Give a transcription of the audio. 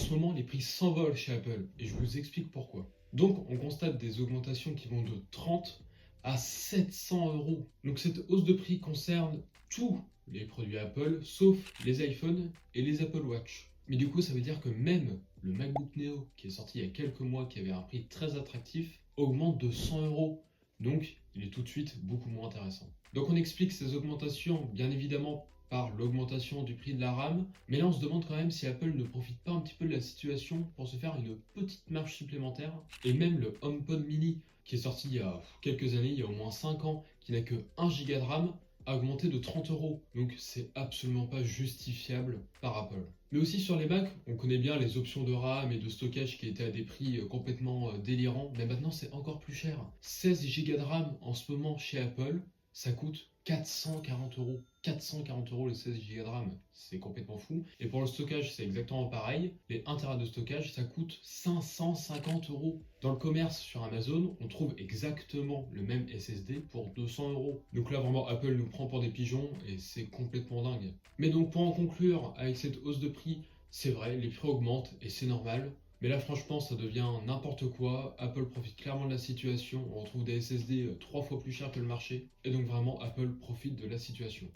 ce moment, les prix s'envolent chez Apple et je vous explique pourquoi. Donc, on constate des augmentations qui vont de 30 à 700 euros. Donc, cette hausse de prix concerne tous les produits Apple, sauf les iPhones et les Apple Watch. Mais du coup, ça veut dire que même le MacBook Neo, qui est sorti il y a quelques mois, qui avait un prix très attractif, augmente de 100 euros. Donc, il est tout de suite beaucoup moins intéressant. Donc, on explique ces augmentations, bien évidemment, par l'augmentation du prix de la RAM, mais là on se demande quand même si Apple ne profite pas un petit peu de la situation pour se faire une petite marge supplémentaire. Et même le HomePod mini, qui est sorti il y a quelques années, il y a au moins 5 ans, qui n'a que 1 Go de RAM, a augmenté de 30 euros. Donc c'est absolument pas justifiable par Apple. Mais aussi sur les Mac, on connaît bien les options de RAM et de stockage qui étaient à des prix complètement délirants, mais maintenant c'est encore plus cher. 16 Go de RAM en ce moment chez Apple, ça coûte 440 euros. 440 euros les 16 Go de RAM, c'est complètement fou. Et pour le stockage, c'est exactement pareil. Les 1 Tera de stockage, ça coûte 550 euros. Dans le commerce sur Amazon, on trouve exactement le même SSD pour 200 euros. Donc là, vraiment, Apple nous prend pour des pigeons et c'est complètement dingue. Mais donc, pour en conclure, avec cette hausse de prix, c'est vrai, les prix augmentent et c'est normal. Mais là, franchement, ça devient n'importe quoi. Apple profite clairement de la situation. On retrouve des SSD 3 fois plus chers que le marché. Et donc, vraiment, Apple profite de la situation.